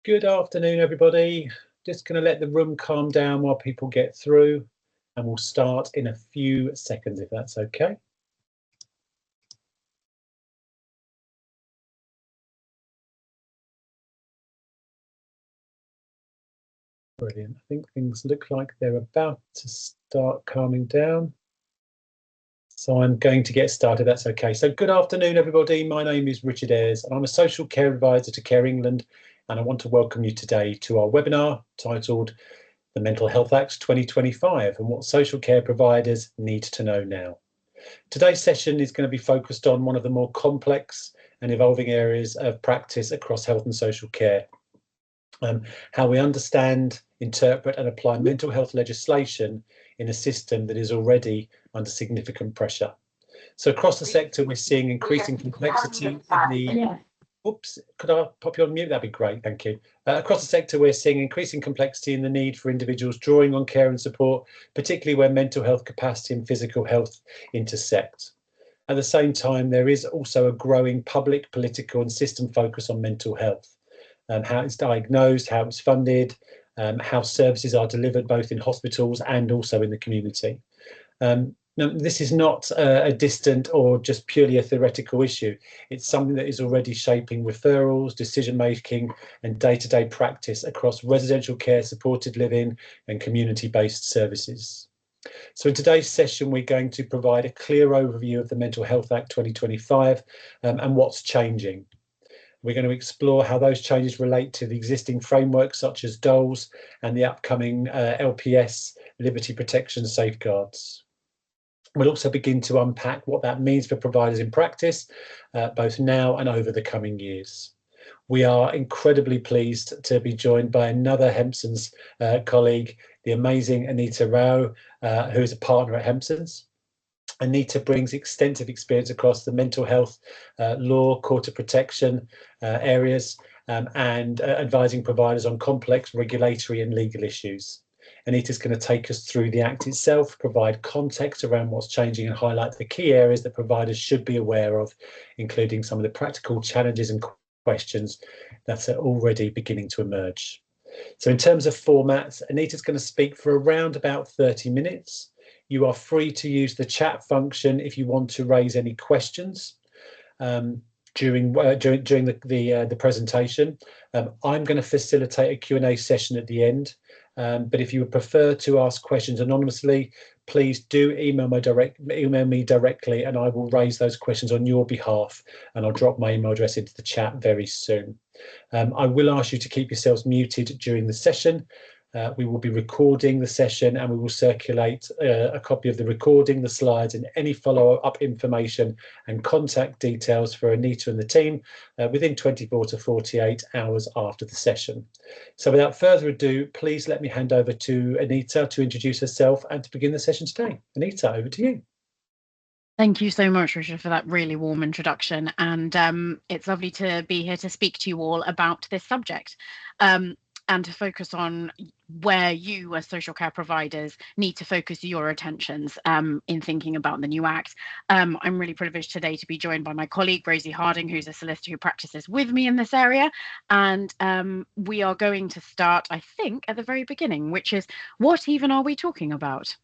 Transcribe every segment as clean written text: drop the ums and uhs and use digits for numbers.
Good afternoon, everybody. Just going to let the room calm down while people get through, and we'll start in a few seconds, if that's okay. Brilliant. I think things look like they're about to start calming down. So I'm going to get started, that's okay. So good afternoon, everybody. My name is Richard Ayres, and I'm a social care advisor to Care England, and I want to welcome you today to our webinar titled The Mental Health Act 2025 and What Social Care Providers Need to Know Now. Today's session is going to be focused on one of the more complex and evolving areas of practice across health and social care. How we understand, interpret and apply mental health legislation in a system that is already under significant pressure. So across the sector, we're seeing increasing complexity in the... Oops, could I pop you on mute? That'd be great, thank you. Across the sector, we're seeing increasing complexity in the need for individuals drawing on care and support, particularly where mental health capacity and physical health intersect. At the same time, there is also a growing public, political and system focus on mental health, how it's diagnosed, how it's funded, how services are delivered both in hospitals and also in the community. Now, this is not a distant or just purely a theoretical issue. It's something that is already shaping referrals, decision-making and day-to-day practice across residential care, supported living and community-based services. So in today's session, we're going to provide a clear overview of the Mental Health Act 2025 and what's changing. We're going to explore how those changes relate to the existing frameworks such as DOLS and the upcoming LPS, Liberty Protection Safeguards. We'll also begin to unpack what that means for providers in practice, both now and over the coming years. We are incredibly pleased to be joined by another Hempsons colleague, the amazing Anita Rao, who is a partner at Hempsons. Anita brings extensive experience across the mental health, law, court of protection areas, and advising providers on complex regulatory and legal issues. Anita's going to take us through the Act itself, provide context around what's changing and highlight the key areas that providers should be aware of, including some of the practical challenges and questions that are already beginning to emerge. So in terms of formats, Anita's going to speak for around about 30 minutes. You are free to use the chat function if you want to raise any questions during the presentation. I'm going to facilitate a Q&A session at the end. But if you would prefer to ask questions anonymously, please do email me directly and I will raise those questions on your behalf, and I'll drop my email address into the chat very soon. I will ask you to keep yourselves muted during the session. We will be recording the session and we will circulate a copy of the recording, the slides and any follow-up information and contact details for Anita and the team within 24 to 48 hours after the session. So without further ado, please let me hand over to Anita to introduce herself and to begin the session today. Anita, over to you. Thank you so much, Richard, for that really warm introduction. And it's lovely to be here to speak to you all about this subject and to focus on where you as social care providers need to focus your attentions in thinking about the new Act. I'm really privileged today to be joined by my colleague, Rosie Harding, who's a solicitor who practices with me in this area. And we are going to start, I think, at the very beginning, which is what even are we talking about?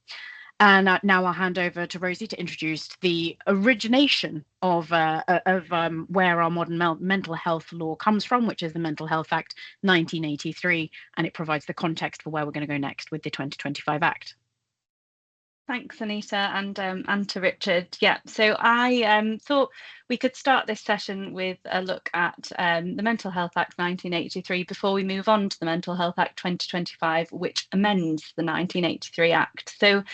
And now I'll hand over to Rosie to introduce the origination of where our modern mental health law comes from, which is the Mental Health Act 1983, and it provides the context for where we're going to go next with the 2025 Act. Thanks, Anita, and to Richard. Yeah, so I thought we could start this session with a look at the Mental Health Act 1983 before we move on to the Mental Health Act 2025, which amends the 1983 Act. So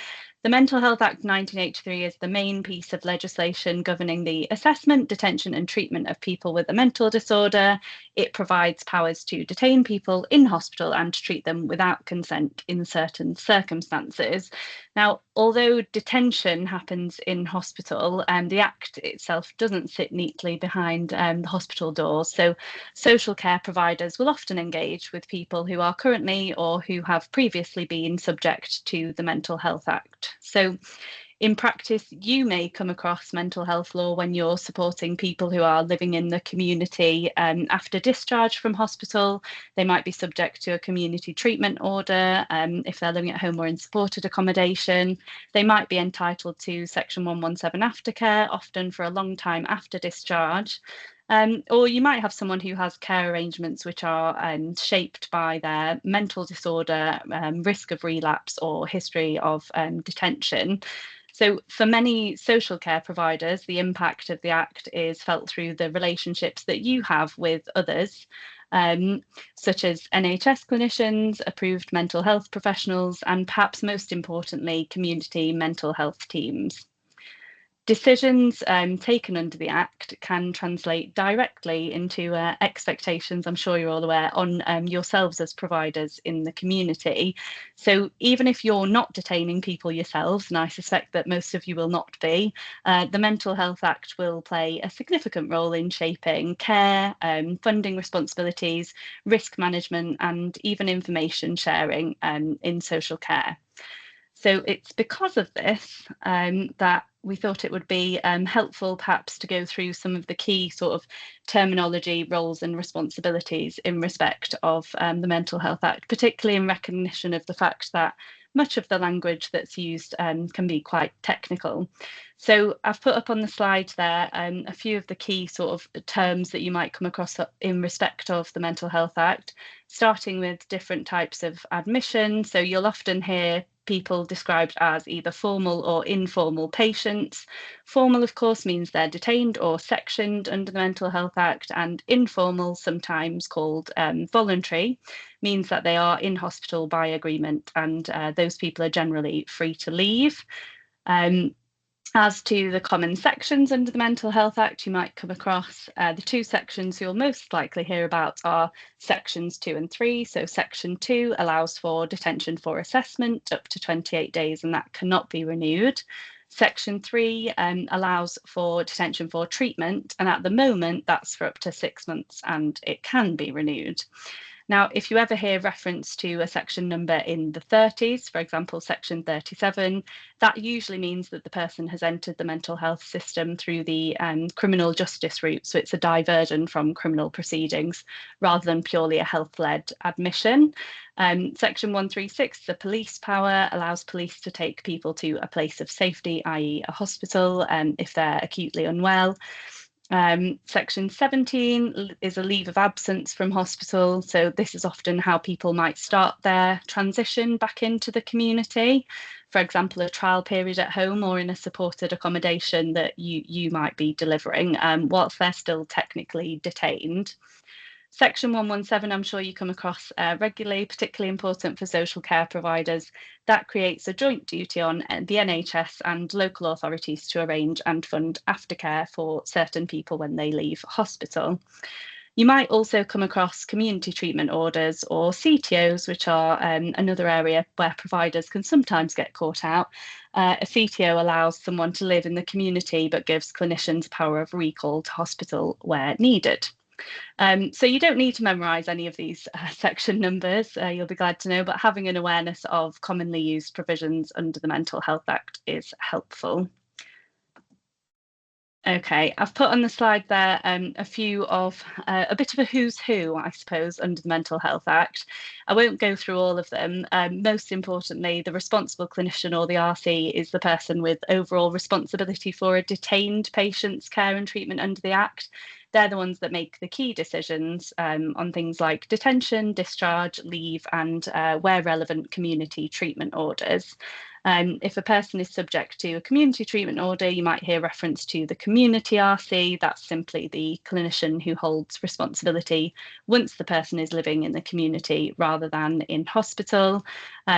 the Mental Health Act 1983 is the main piece of legislation governing the assessment, detention and treatment of people with a mental disorder. It provides powers to detain people in hospital and to treat them without consent in certain circumstances. Now, although detention happens in hospital, the Act itself doesn't sit neatly behind the hospital doors. So social care providers will often engage with people who are currently or who have previously been subject to the Mental Health Act. So In practice, you may come across mental health law when you're supporting people who are living in the community after discharge from hospital. They might be subject to a community treatment order if they're living at home or in supported accommodation. They might be entitled to Section 117 aftercare, often for a long time after discharge. Or you might have someone who has care arrangements which are shaped by their mental disorder, risk of relapse, or history of detention. So for many social care providers, the impact of the Act is felt through the relationships that you have with others, such as NHS clinicians, approved mental health professionals, and perhaps most importantly, community mental health teams. Decisions taken under the Act can translate directly into expectations, I'm sure you're all aware, on yourselves as providers in the community. So even if you're not detaining people yourselves, and I suspect that most of you will not be, the Mental Health Act will play a significant role in shaping care, funding responsibilities, risk management, and even information sharing in social care. So it's because of this that we thought it would be helpful perhaps to go through some of the key sort of terminology, roles and responsibilities in respect of the Mental Health Act, particularly in recognition of the fact that much of the language that's used can be quite technical. So I've put up on the slide there a few of the key sort of terms that you might come across in respect of the Mental Health Act, starting with different types of admission. So you'll often hear people described as either formal or informal patients. Formal, of course, means they're detained or sectioned under the Mental Health Act, and informal, sometimes called voluntary, means that they are in hospital by agreement, and those people are generally free to leave. As to the common sections under the Mental Health Act, you might come across the two sections you'll most likely hear about are sections 2 and 3. So section 2 allows for detention for assessment up to 28 days, and that cannot be renewed. Section 3 allows for detention for treatment, and at the moment that's for up to 6 months, and it can be renewed. Now, if you ever hear reference to a section number in the 30s, for example, section 37, that usually means that the person has entered the mental health system through the criminal justice route. So it's a diversion from criminal proceedings rather than purely a health-led admission. Section 136, the police power, allows police to take people to a place of safety, i.e. a hospital, if they're acutely unwell. Section 17 is a leave of absence from hospital. So this is often how people might start their transition back into the community. For example, a trial period at home or in a supported accommodation that you might be delivering whilst they're still technically detained. Section 117, I'm sure you come across regularly, particularly important for social care providers. That creates a joint duty on the NHS and local authorities to arrange and fund aftercare for certain people when they leave hospital. You might also come across community treatment orders or CTOs, which are another area where providers can sometimes get caught out. A CTO allows someone to live in the community but gives clinicians power of recall to hospital where needed. So you don't need to memorise any of these section numbers, you'll be glad to know, but having an awareness of commonly used provisions under the Mental Health Act is helpful. Okay, I've put on the slide there a few of a bit of a who's who, I suppose, under the Mental Health Act. I won't go through all of them. Most importantly, the responsible clinician, or the RC, is the person with overall responsibility for a detained patient's care and treatment under the Act. They're the ones that make the key decisions on things like detention, discharge, leave, and where relevant, community treatment orders. If a person is subject to a community treatment order, you might hear reference to the community RC. That's simply the clinician who holds responsibility once the person is living in the community rather than in hospital.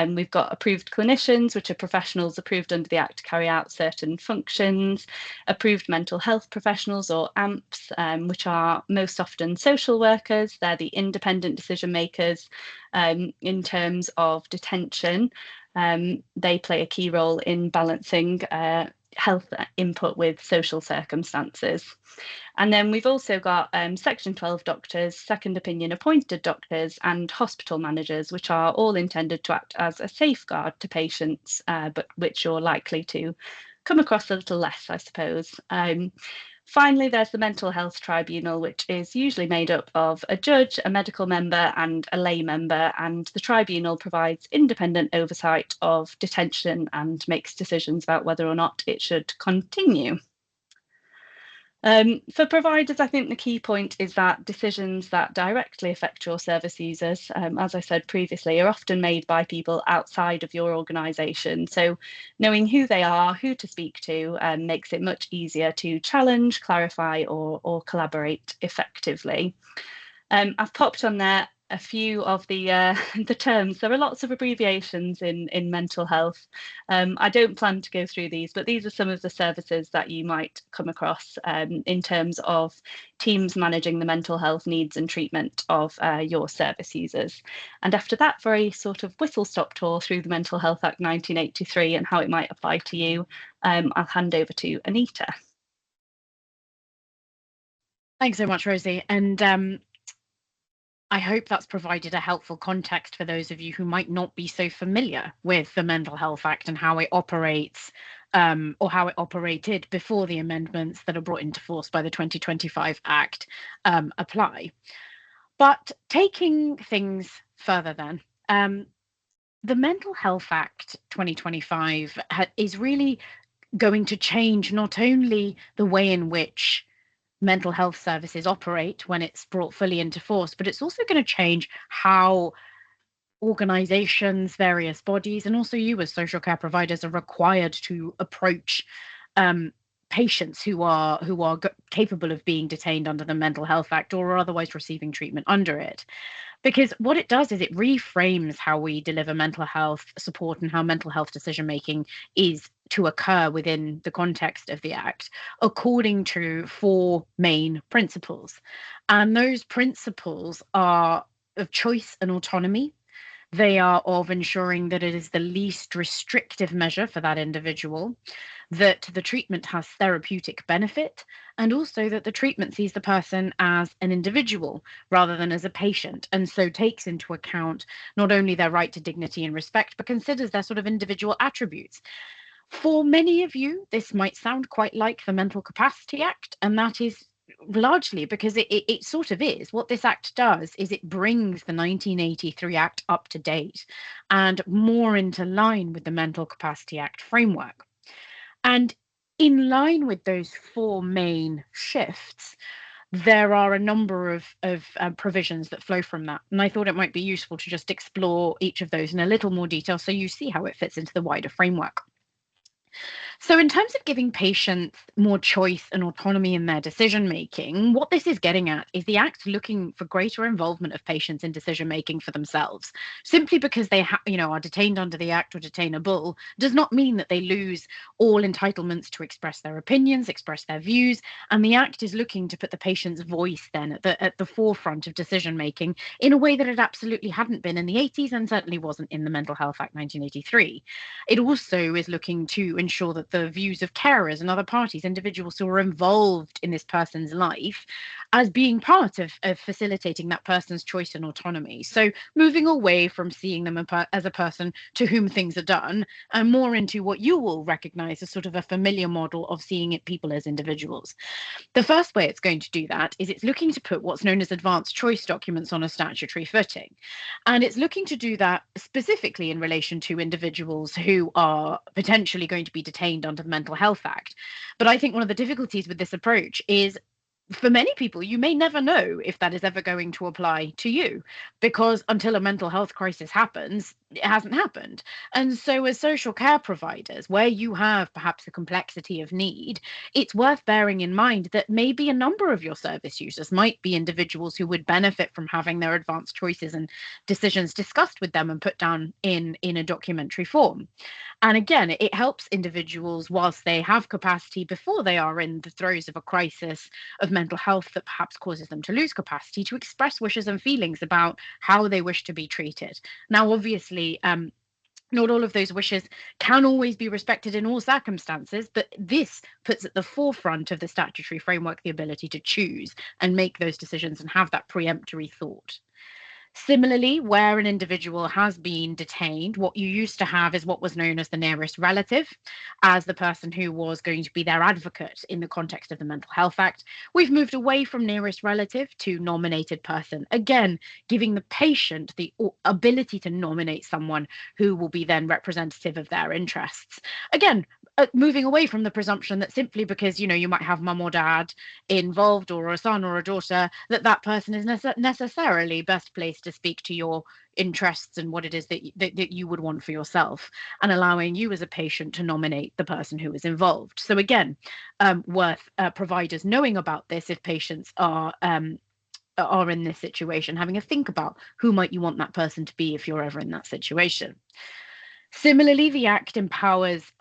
We've got approved clinicians, which are professionals approved under the Act to carry out certain functions. Approved mental health professionals, or AMPs, which are most often social workers. They're the independent decision makers in terms of detention. They play a key role in balancing health input with social circumstances. And then we've also got Section 12 doctors, second opinion appointed doctors, and hospital managers, which are all intended to act as a safeguard to patients, but which you're likely to come across a little less, I suppose. Finally, there's the Mental Health Tribunal, which is usually made up of a judge, a medical member and a lay member, and the tribunal provides independent oversight of detention and makes decisions about whether or not it should continue. For providers, I think the key point is that decisions that directly affect your service users, as I said previously, are often made by people outside of your organisation. So knowing who they are, who to speak to, makes it much easier to challenge, clarify or collaborate effectively. I've popped on there a few of the terms. There are lots of abbreviations in mental health. I don't plan to go through these, but these are some of the services that you might come across in terms of teams managing the mental health needs and treatment of your service users. And after that very sort of whistle-stop tour through the Mental Health Act 1983 and how it might apply to you, I'll hand over to Anita. Thanks so much, Rosie. And I hope that's provided a helpful context for those of you who might not be so familiar with the Mental Health Act and how it operates, or how it operated before the amendments that are brought into force by the 2025 Act apply. But taking things further then, the Mental Health Act 2025 is really going to change not only the way in which mental health services operate when it's brought fully into force, but it's also going to change how organizations, various bodies, and also you as social care providers are required to approach patients who are capable of being detained under the Mental Health Act or are otherwise receiving treatment under it. Because what it does is it reframes how we deliver mental health support and how mental health decision making is to occur within the context of the Act, according to 4 main principles. And those principles are of choice and autonomy. They are of ensuring that it is the least restrictive measure for that individual, that the treatment has therapeutic benefit, and also that the treatment sees the person as an individual rather than as a patient, and so takes into account not only their right to dignity and respect, but considers their sort of individual attributes. For many of you, this might sound quite like the Mental Capacity Act, and that is largely because it sort of is. What this act does is it brings the 1983 Act up to date and more into line with the Mental Capacity Act framework. And in line with those 4 main shifts, there are a number of provisions that flow from that. And I thought it might be useful to just explore each of those in a little more detail so you see how it fits into the wider framework. So in terms of giving patients more choice and autonomy in their decision making, what this is getting at is the Act looking for greater involvement of patients in decision making for themselves. Simply because they are detained under the Act or detainable does not mean that they lose all entitlements to express their opinions, express their views, and the Act is looking to put the patient's voice then at the forefront of decision making in a way that it absolutely hadn't been in the 80s and certainly wasn't in the Mental Health Act 1983. It also is looking to ensure that the views of carers and other parties, individuals who are involved in this person's life, as being part of facilitating that person's choice and autonomy. So moving away from seeing them as a person to whom things are done and more into what you will recognize as sort of a familiar model of seeing people as individuals. The first way it's going to do that is it's looking to put what's known as advanced choice documents on a statutory footing. And it's looking to do that specifically in relation to individuals who are potentially going to be detained under the Mental Health Act. But I think one of the difficulties with this approach is for many people, you may never know if that is ever going to apply to you, because until a mental health crisis happens, it hasn't happened. And so as social care providers, where you have perhaps the complexity of need, it's worth bearing in mind that maybe a number of your service users might be individuals who would benefit from having their advanced choices and decisions discussed with them and put down in a documentary form. And again, it helps individuals whilst they have capacity before they are in the throes of a crisis of mental health that perhaps causes them to lose capacity to express wishes and feelings about how they wish to be treated. Now, obviously, not all of those wishes can always be respected in all circumstances, but this puts at the forefront of the statutory framework the ability to choose and make those decisions and have that preemptory thought. Similarly, where an individual has been detained, what you used to have is what was known as the nearest relative, as the person who was going to be their advocate in the context of the Mental Health Act. We've moved away from nearest relative to nominated person, again, giving the patient the ability to nominate someone who will be then representative of their interests. Again, moving away from the presumption that simply because, you know, you might have mum or dad involved, or a son or a daughter, that person is necessarily best placed to speak to your interests and what it is that you would want for yourself, and allowing you as a patient to nominate the person who is involved. So again, worth providers knowing about this if patients are in this situation, having a think about who might you want that person to be if you're ever in that situation. Similarly, the Act empowers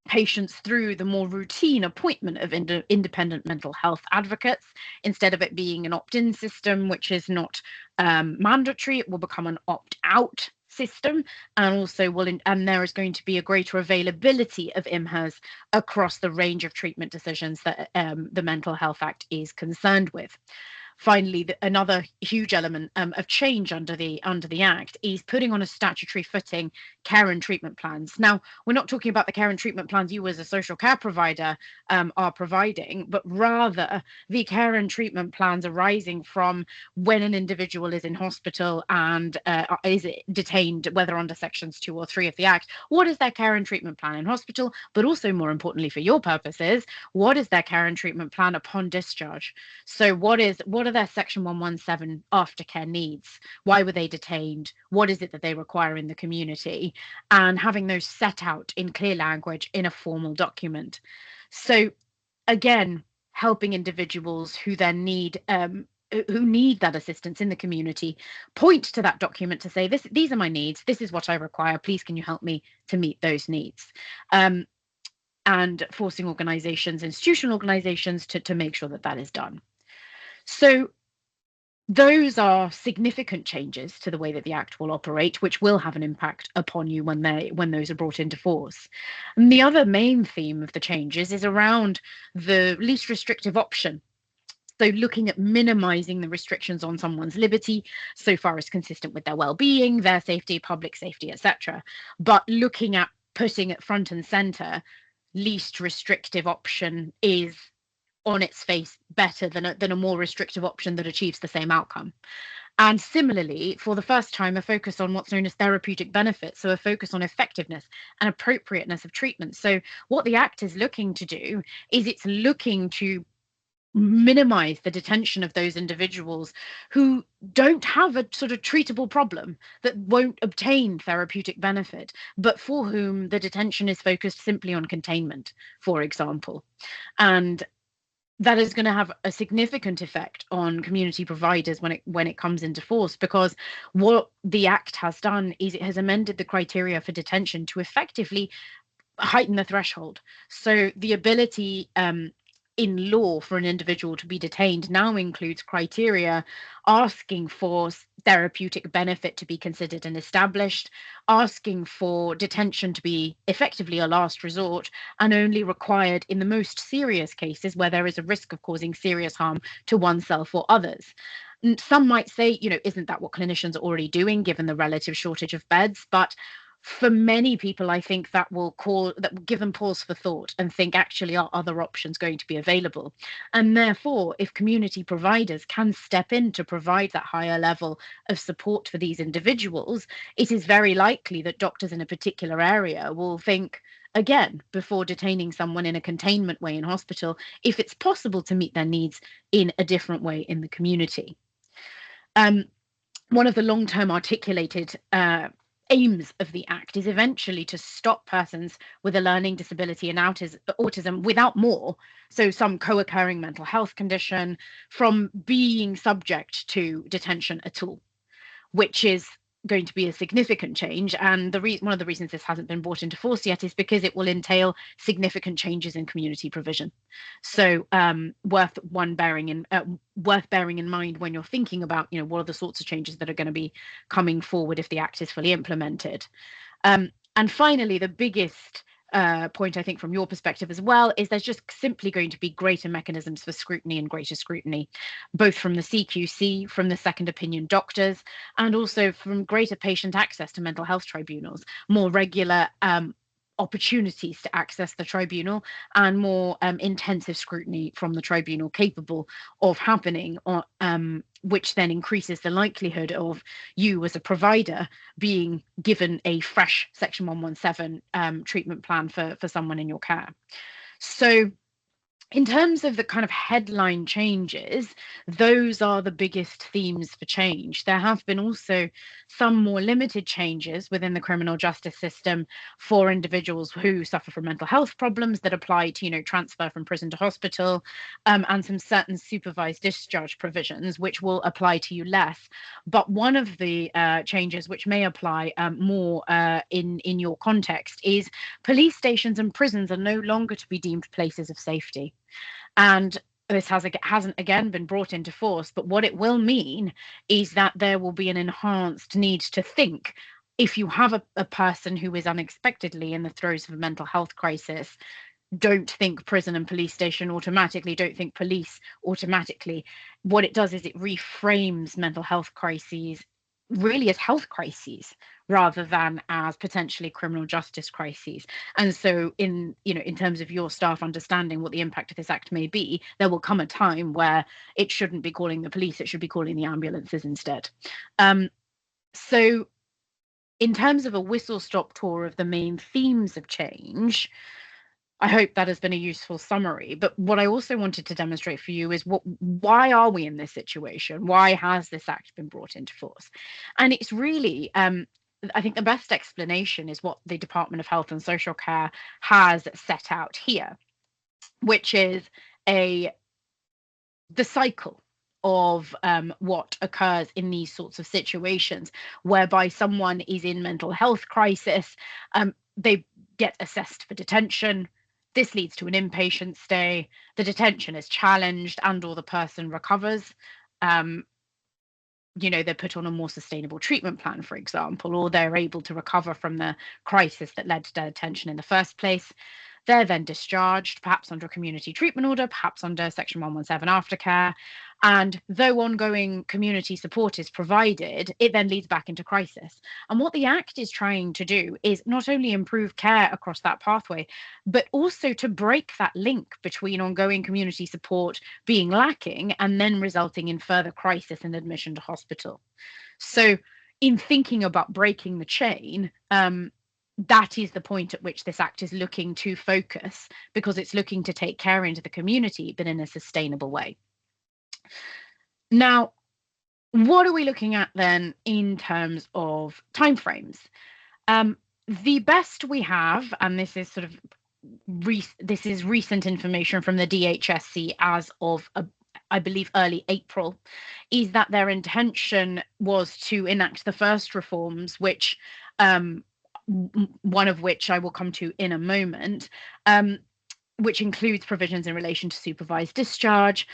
patients through the more routine appointment of independent mental health advocates. Instead of it being an opt-in system, which is not mandatory, it will become an opt-out system, and also and there is going to be a greater availability of IMHAs across the range of treatment decisions that the Mental Health Act is concerned with. Finally, another huge element of change under the Act is putting on a statutory footing care and treatment plans. Now, we're not talking about the care and treatment plans you as a social care provider are providing, but rather the care and treatment plans arising from when an individual is in hospital and is detained, whether under sections 2 or 3 of the Act. What is their care and treatment plan in hospital? But also, more importantly for your purposes, what is their care and treatment plan upon discharge? So what are their section 117 aftercare needs? Why were they detained? What is it that they require in the community? And having those set out in clear language in a formal document. So again, helping individuals who then need that assistance in the community point to that document to say, these are my needs, this is what I require, please can you help me to meet those needs? And forcing organizations, institutional organizations, to make sure that is done. So those are significant changes to the way that the Act will operate, which will have an impact upon you when those are brought into force. And the other main theme of the changes is around the least restrictive option. So looking at minimizing the restrictions on someone's liberty so far as consistent with their well-being, their safety, public safety, etc. But looking at putting it front and center, least restrictive option is on its face better than a more restrictive option that achieves the same outcome. And similarly, for the first time, a focus on what's known as therapeutic benefits, so a focus on effectiveness and appropriateness of treatment. So what the Act is looking to do is it's looking to minimize the detention of those individuals who don't have a sort of treatable problem, that won't obtain therapeutic benefit, but for whom the detention is focused simply on containment, for example. And that is going to have a significant effect on community providers when it comes into force, because what the Act has done is it has amended the criteria for detention to effectively heighten the threshold. So the ability in law for an individual to be detained now includes criteria asking for therapeutic benefit to be considered and established, asking for detention to be effectively a last resort, and only required in the most serious cases where there is a risk of causing serious harm to oneself or others. And some might say, you know, isn't that what clinicians are already doing given the relative shortage of beds? But for many people, I think that will give them pause for thought and think, actually, are other options going to be available? And therefore, if community providers can step in to provide that higher level of support for these individuals, it is very likely that doctors in a particular area will think again before detaining someone in a containment way in hospital, if it's possible to meet their needs in a different way in the community. One of the long-term articulated aims of the Act is eventually to stop persons with a learning disability and autism without more, so some co-occurring mental health condition, from being subject to detention at all, which is going to be a significant change. And one of the reasons this hasn't been brought into force yet is because it will entail significant changes in community provision. So worth bearing in mind when you're thinking about, you know, what are the sorts of changes that are going to be coming forward if the Act is fully implemented. And finally, the biggest point, I think, from your perspective as well, is there's just simply going to be greater mechanisms for scrutiny and greater scrutiny, both from the CQC, from the second opinion doctors, and also from greater patient access to mental health tribunals, more regular opportunities to access the tribunal, and more intensive scrutiny from the tribunal capable of happening, which then increases the likelihood of you as a provider being given a fresh Section 117 treatment plan for someone in your care. So in terms of the kind of headline changes, those are the biggest themes for change. There have been also some more limited changes within the criminal justice system for individuals who suffer from mental health problems that apply to, transfer from prison to hospital, and some certain supervised discharge provisions, which will apply to you less. But one of the changes which may apply more in your context is police stations and prisons are no longer to be deemed places of safety. And this hasn't again been brought into force, but what it will mean is that there will be an enhanced need to think, if you have a person who is unexpectedly in the throes of a mental health crisis, don't think prison and police station automatically, don't think police automatically. What it does is it reframes mental health crises really as health crises rather than as potentially criminal justice crises. And so in terms of your staff understanding what the impact of this act may be, there will come a time where it shouldn't be calling the police, it should be calling the ambulances instead. So in terms of a whistle-stop tour of the main themes of change, I hope that has been a useful summary. But what I also wanted to demonstrate for you is why are we in this situation? Why has this act been brought into force? And it's really, I think the best explanation is what the Department of Health and Social Care has set out here, which is the cycle of what occurs in these sorts of situations, whereby someone is in mental health crisis, they get assessed for detention. This leads to an inpatient stay. The detention is challenged and or the person recovers. They're put on a more sustainable treatment plan, for example, or they're able to recover from the crisis that led to their detention in the first place. They're then discharged, perhaps under a community treatment order, perhaps under Section 117 aftercare. And though ongoing community support is provided, it then leads back into crisis. And what the Act is trying to do is not only improve care across that pathway, but also to break that link between ongoing community support being lacking and then resulting in further crisis and admission to hospital. So in thinking about breaking the chain, that is the point at which this Act is looking to focus, because it's looking to take care into the community, but in a sustainable way. Now, what are we looking at then in terms of timeframes? The best we have, and this is sort of recent information from the DHSC as of I believe early April, is that their intention was to enact the first reforms, which one of which I will come to in a moment, which includes provisions in relation to supervised discharge,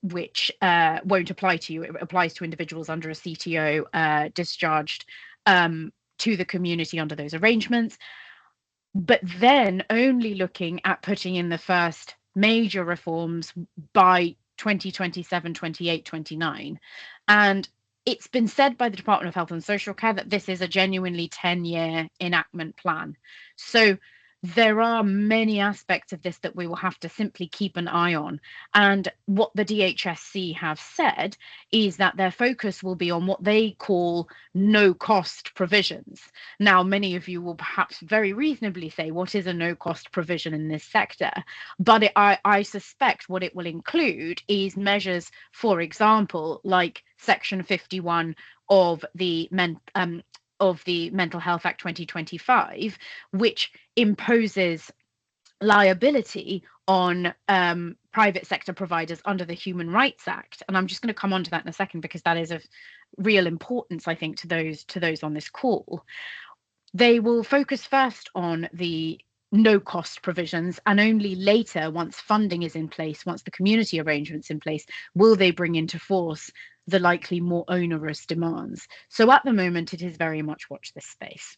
which won't apply to you. It applies to individuals under a CTO discharged to the community under those arrangements. But then only looking at putting in the first major reforms by 2027, 28, 29. And it's been said by the Department of Health and Social Care that this is a genuinely 10-year enactment plan. So there are many aspects of this that we will have to simply keep an eye on. And what the DHSC have said is that their focus will be on what they call no-cost provisions. Now, many of you will perhaps very reasonably say, what is a no-cost provision in this sector? But I suspect what it will include is measures, for example, like Section 51 of the Mental Health Act 2025, which imposes liability on private sector providers under the Human Rights Act. And I'm just going to come on to that in a second, because that is of real importance, I think, to those on this call. They will focus first on the no-cost provisions, and only later, once funding is in place, once the community arrangements in place, will they bring into force the likely more onerous demands. So at the moment, it is very much watch this space.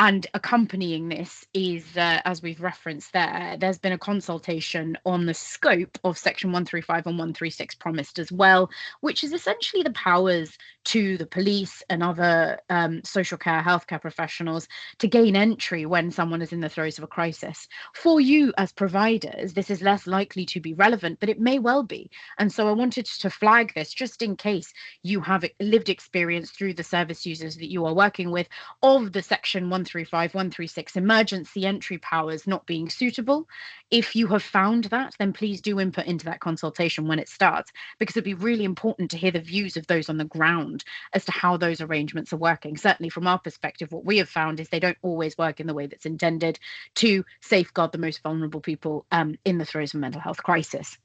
And accompanying this is, as we've referenced there, there's been a consultation on the scope of Section 135 and 136 promised as well, which is essentially the powers to the police and other social care, healthcare professionals to gain entry when someone is in the throes of a crisis. For you as providers, this is less likely to be relevant, but it may well be. And so I wanted to flag this just in case you have lived experience through the service users that you are working with of the Section 135, 136 emergency entry powers not being suitable. If you have found that, then please do input into that consultation when it starts, because it'd be really important to hear the views of those on the ground as to how those arrangements are working. Certainly from our perspective, what we have found is they don't always work in the way that's intended to safeguard the most vulnerable people in the throes of a mental health crisis.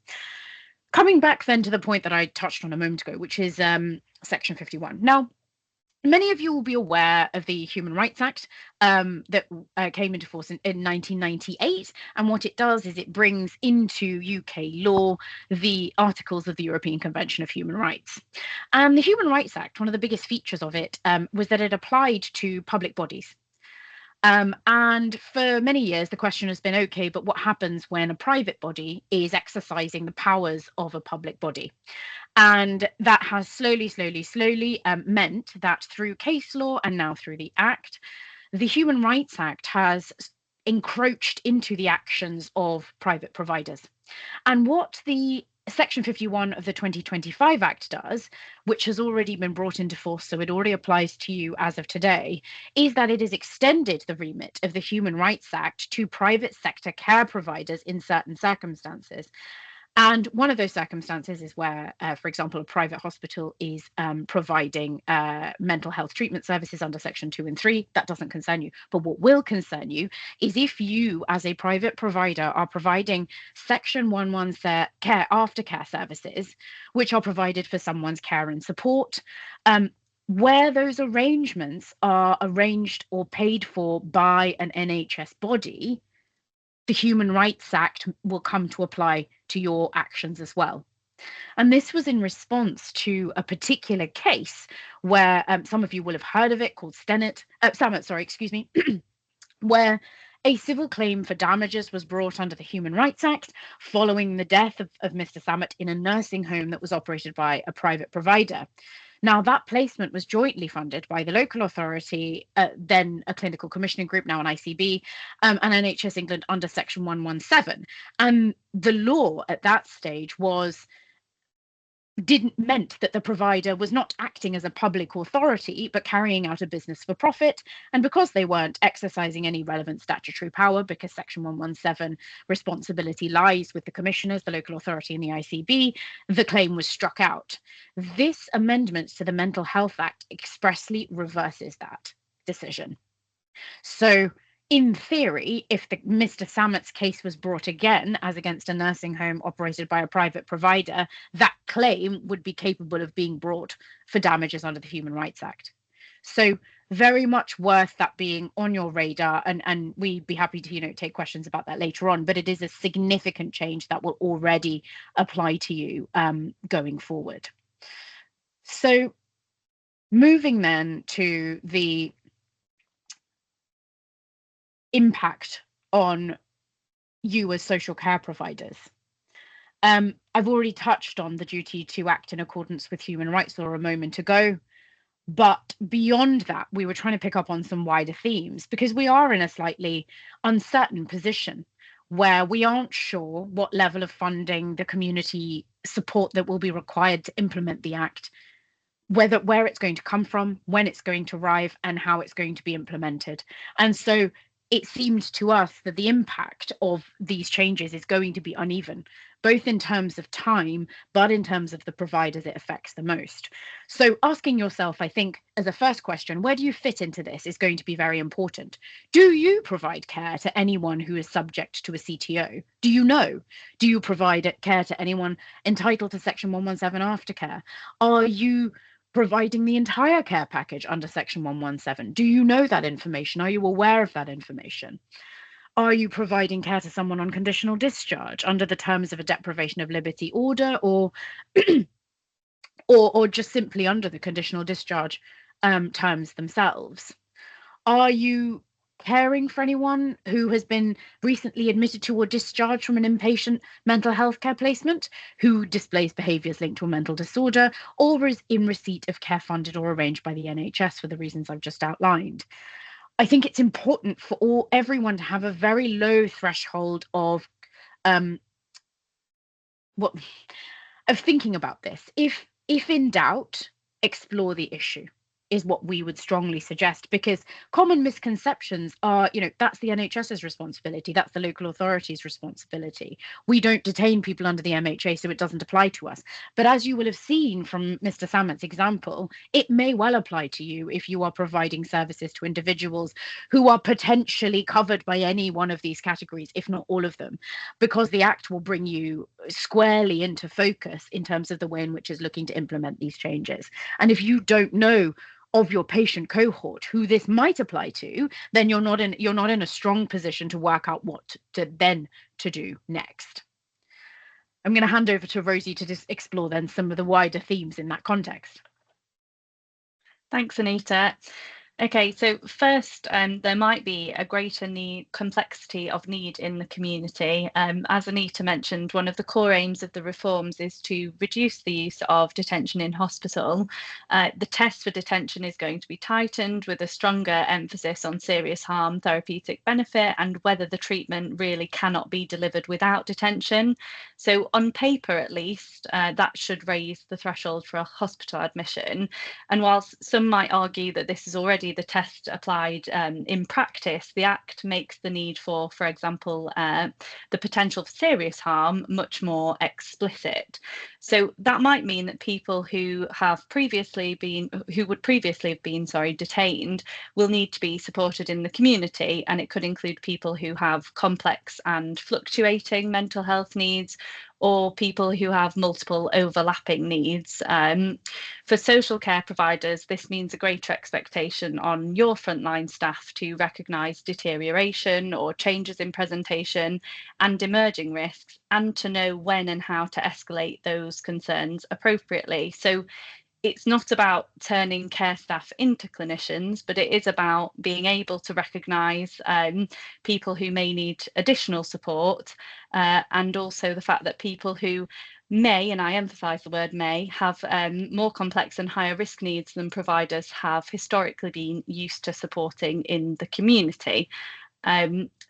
Coming back then to the point that I touched on a moment ago, which is Section 51. Now, many of you will be aware of the Human Rights Act that came into force in 1998. And what it does is it brings into UK law the articles of the European Convention of Human Rights. And the Human Rights Act, one of the biggest features of it was that it applied to public bodies. And for many years, the question has been, okay, but what happens when a private body is exercising the powers of a public body? And that has slowly meant that through case law and now through the Act, the Human Rights Act has encroached into the actions of private providers. And what the Section 51 of the 2025 Act does, which has already been brought into force, so it already applies to you as of today, is that it has extended the remit of the Human Rights Act to private sector care providers in certain circumstances. And one of those circumstances is where, for example, a private hospital is providing mental health treatment services under Section 2 and 3. That doesn't concern you. But what will concern you is if you, as a private provider, are providing Section 117 care aftercare services, which are provided for someone's care and support, where those arrangements are arranged or paid for by an NHS body, the Human Rights Act will come to apply to your actions as well. And this was in response to a particular case where some of you will have heard of it, called Samet, where a civil claim for damages was brought under the Human Rights Act following the death of Mr. Samet in a nursing home that was operated by a private provider. Now, that placement was jointly funded by the local authority, then a clinical commissioning group, now an ICB, and NHS England under Section 117. And the law at that stage meant that the provider was not acting as a public authority, but carrying out a business for profit. And because they weren't exercising any relevant statutory power, because Section 117 responsibility lies with the commissioners, the local authority and the ICB, the claim was struck out. This amendment to the Mental Health Act expressly reverses that decision. So in theory, if Mr. Samet's case was brought again as against a nursing home operated by a private provider, that claim would be capable of being brought for damages under the Human Rights Act. So very much worth that being on your radar, and we'd be happy to take questions about that later on, but it is a significant change that will already apply to you going forward. So moving then to the impact on you as social care providers. I've already touched on the duty to act in accordance with human rights law a moment ago, but beyond that, we were trying to pick up on some wider themes because we are in a slightly uncertain position where we aren't sure what level of funding, the community support that will be required to implement the Act, where it's going to come from, when it's going to arrive, and how it's going to be implemented. And so it seemed to us that the impact of these changes is going to be uneven, both in terms of time, but in terms of the providers it affects the most. So asking yourself, I think, as a first question, where do you fit into this is going to be very important. Do you provide care to anyone who is subject to a CTO? Do you know? Do you provide care to anyone entitled to Section 117 aftercare? Are you providing the entire care package under Section 117? Do you know that information? Are you aware of that information? Are you providing care to someone on conditional discharge under the terms of a deprivation of liberty order, or just simply under the conditional discharge terms themselves? Are you caring for anyone who has been recently admitted to or discharged from an inpatient mental health care placement, who displays behaviours linked to a mental disorder, or is in receipt of care funded or arranged by the NHS for the reasons I've just outlined. I think it's important for everyone to have a very low threshold of thinking about this. If in doubt, explore the issue, is what we would strongly suggest, because common misconceptions are, that's the NHS's responsibility, that's the local authority's responsibility. We don't detain people under the MHA, so it doesn't apply to us. But as you will have seen from Mr. Sammett's example, it may well apply to you if you are providing services to individuals who are potentially covered by any one of these categories, if not all of them, because the Act will bring you squarely into focus in terms of the way in which it's looking to implement these changes. And if you don't know of your patient cohort who this might apply to, then you're not in a strong position to work out what to do next. I'm going to hand over to Rosie to just explore then some of the wider themes in that context. Thanks, Anita. Okay, so first, there might be a greater complexity of need in the community. As Anita mentioned, one of the core aims of the reforms is to reduce the use of detention in hospital. The test for detention is going to be tightened with a stronger emphasis on serious harm, therapeutic benefit, and whether the treatment really cannot be delivered without detention. So on paper, at least, that should raise the threshold for a hospital admission. And whilst some might argue that this is already the test applied in practice, the Act makes the need for example, the potential for serious harm much more explicit. So that might mean that people who would previously have been detained will need to be supported in the community, and it could include people who have complex and fluctuating mental health needs, or people who have multiple overlapping needs. For social care providers, this means a greater expectation on your frontline staff to recognise deterioration or changes in presentation and emerging risks, and to know when and how to escalate those concerns appropriately. So it's not about turning care staff into clinicians, but it is about being able to recognise people who may need additional support, and also the fact that people who may, and I emphasise the word may, have more complex and higher risk needs than providers have historically been used to supporting in the community.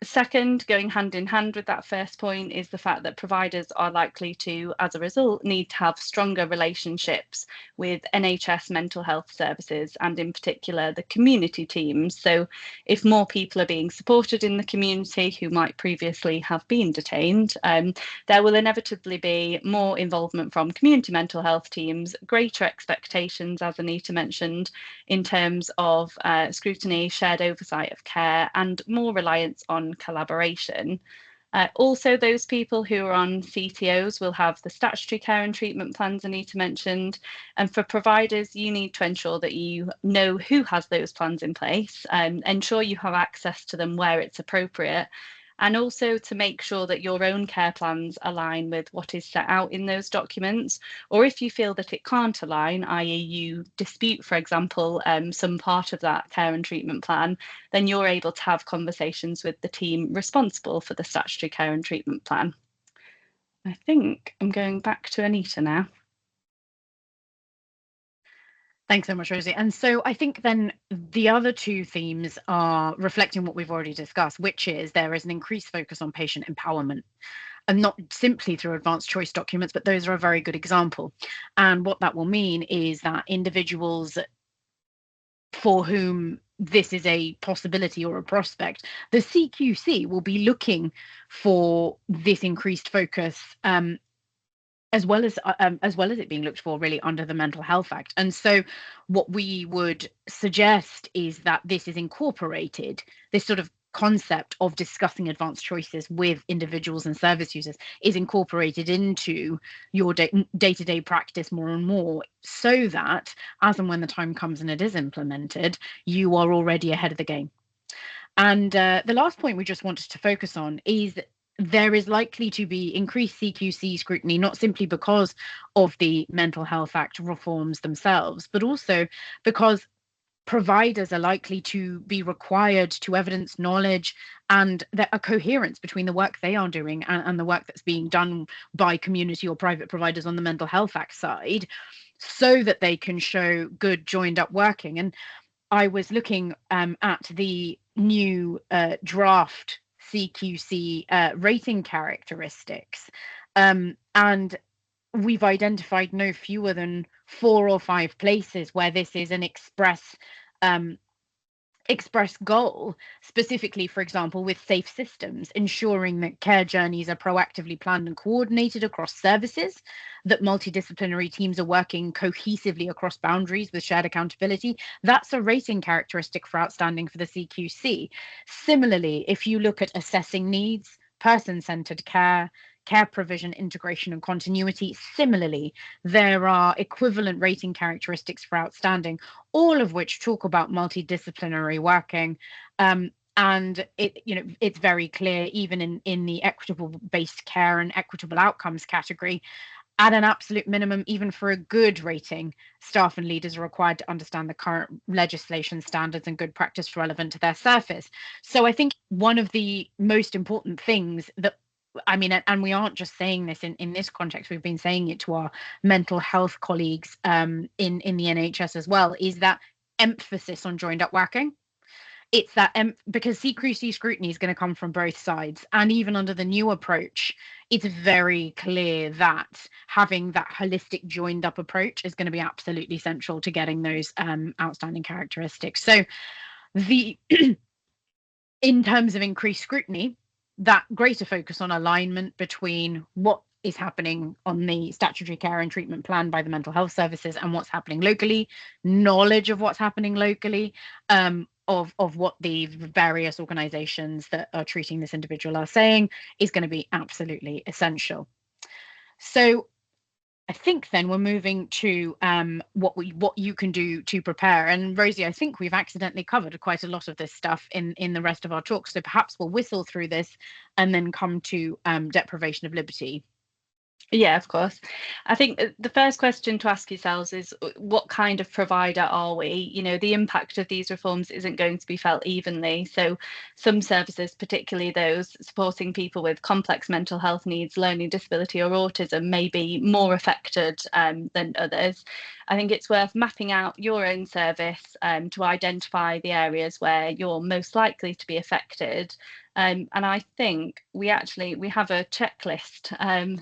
Second, going hand in hand with that first point, is the fact that providers are likely to, as a result, need to have stronger relationships with NHS mental health services, and in particular the community teams. So if more people are being supported in the community who might previously have been detained, there will inevitably be more involvement from community mental health teams, greater expectations, as Anita mentioned, in terms of scrutiny, shared oversight of care, and more reliance on collaboration. Also, those people who are on CTOs will have the statutory care and treatment plans Anita mentioned. And for providers, you need to ensure that you know who has those plans in place, and ensure you have access to them where it's appropriate, and also to make sure that your own care plans align with what is set out in those documents. Or if you feel that it can't align, i.e. you dispute, for example, some part of that care and treatment plan, then you're able to have conversations with the team responsible for the statutory care and treatment plan. I think I'm going back to Anita now. Thanks so much, Rosie. And so I think then the other two themes are reflecting what we've already discussed, which is there is an increased focus on patient empowerment, and not simply through advanced choice documents, but those are a very good example. And what that will mean is that individuals for whom this is a possibility or a prospect, the CQC will be looking for this increased focus, as well as it being looked for really under the Mental Health Act. And so what we would suggest is that this is incorporated, this sort of concept of discussing advanced choices with individuals and service users is incorporated into your day-to-day practice more and more, so that as and when the time comes and it is implemented, you are already ahead of the game. And the last point we just wanted to focus on is that there is likely to be increased CQC scrutiny, not simply because of the Mental Health Act reforms themselves, but also because providers are likely to be required to evidence knowledge and a coherence between the work they are doing and the work that's being done by community or private providers on the Mental Health Act side, so that they can show good joined up working. And I was looking at the new draft CQC rating characteristics, and we've identified no fewer than 4 or 5 places where this is an express goal, specifically, for example, with safe systems, ensuring that care journeys are proactively planned and coordinated across services, that multidisciplinary teams are working cohesively across boundaries with shared accountability. That's a rating characteristic for outstanding for the CQC. Similarly, if you look at assessing needs, person-centered care, care provision, integration and continuity, similarly, there are equivalent rating characteristics for outstanding, all of which talk about multidisciplinary working. And it's very clear, even in the equitable based care and equitable outcomes category, at an absolute minimum, even for a good rating, staff and leaders are required to understand the current legislation, standards and good practice relevant to their service. So I think one of the most important things that, and we aren't just saying this in this context, we've been saying it to our mental health colleagues in the NHS as well, is that emphasis on joined up working. It's that because CQC scrutiny is going to come from both sides. And even under the new approach, it's very clear that having that holistic joined up approach is going to be absolutely central to getting those outstanding characteristics. So in terms of increased scrutiny, that greater focus on alignment between what is happening on the statutory care and treatment plan by the mental health services and what's happening locally, knowledge of what's happening locally, of what the various organisations that are treating this individual are saying, is going to be absolutely essential. So I think then we're moving to what you can do to prepare. And Rosie, I think we've accidentally covered quite a lot of this stuff in the rest of our talk. So perhaps we'll whistle through this and then come to deprivation of liberty. Yeah, of course. I think the first question to ask yourselves is, what kind of provider are we? You know, the impact of these reforms isn't going to be felt evenly. So some services, particularly those supporting people with complex mental health needs, learning disability or autism, may be more affected than others. I think it's worth mapping out your own service to identify the areas where you're most likely to be affected. And I think we have a checklist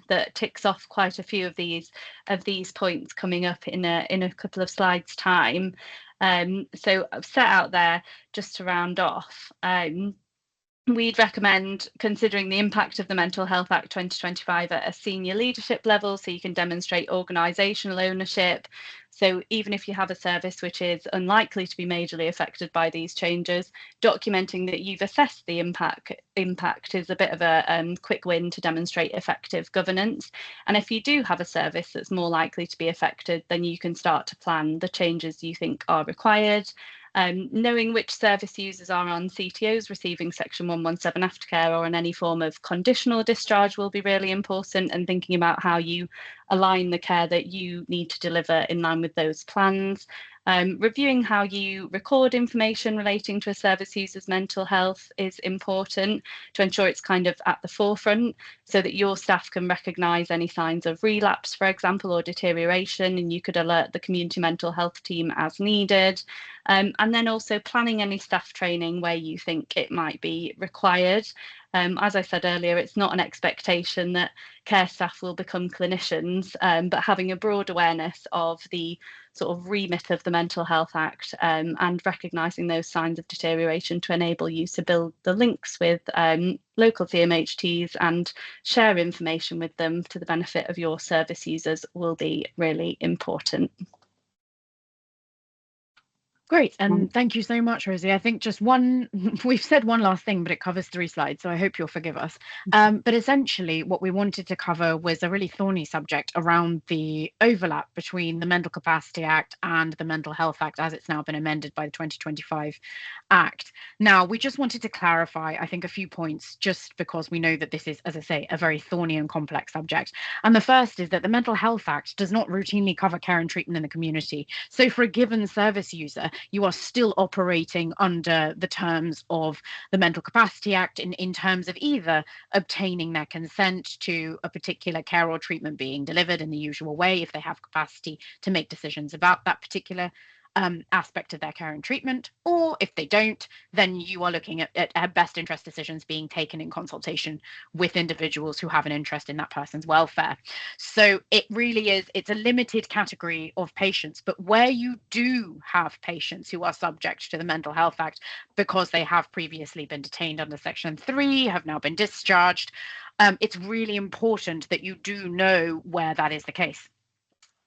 that ticks off quite a few of these points coming up in a couple of slides' time. So I've set out there just to round off. We'd recommend considering the impact of the Mental Health Act 2025 at a senior leadership level, so you can demonstrate organisational ownership. So even if you have a service which is unlikely to be majorly affected by these changes, documenting that you've assessed the impact is a bit of a quick win to demonstrate effective governance. And if you do have a service that's more likely to be affected, then you can start to plan the changes you think are required. Knowing which service users are on CTOs receiving Section 117 aftercare or on any form of conditional discharge will be really important, and thinking about how you align the care that you need to deliver in line with those plans. Reviewing how you record information relating to a service user's mental health is important to ensure it's kind of at the forefront, so that your staff can recognise any signs of relapse, for example, or deterioration, and you could alert the community mental health team as needed. And then also planning any staff training where you think it might be required. As I said earlier, it's not an expectation that care staff will become clinicians, but having a broad awareness of the sort of remit of the Mental Health Act and recognising those signs of deterioration to enable you to build the links with local CMHTs and share information with them to the benefit of your service users will be really important. Great, and thank you so much, Rosie. I think just we've said one last thing, but it covers 3 slides, so I hope you'll forgive us. But essentially what we wanted to cover was a really thorny subject around the overlap between the Mental Capacity Act and the Mental Health Act as it's now been amended by the 2025 Act. Now, we just wanted to clarify, I think, a few points, just because we know that this is, as I say, a very thorny and complex subject. And the first is that the Mental Health Act does not routinely cover care and treatment in the community. So for a given service user, you are still operating under the terms of the Mental Capacity Act in terms of either obtaining their consent to a particular care or treatment being delivered in the usual way, if they have capacity to make decisions about that particular aspect of their care and treatment, or if they don't, then you are looking at best interest decisions being taken in consultation with individuals who have an interest in that person's welfare. So it really is, it's a limited category of patients, but where you do have patients who are subject to the Mental Health Act because they have previously been detained under Section 3, have now been discharged, it's really important that you do know where that is the case.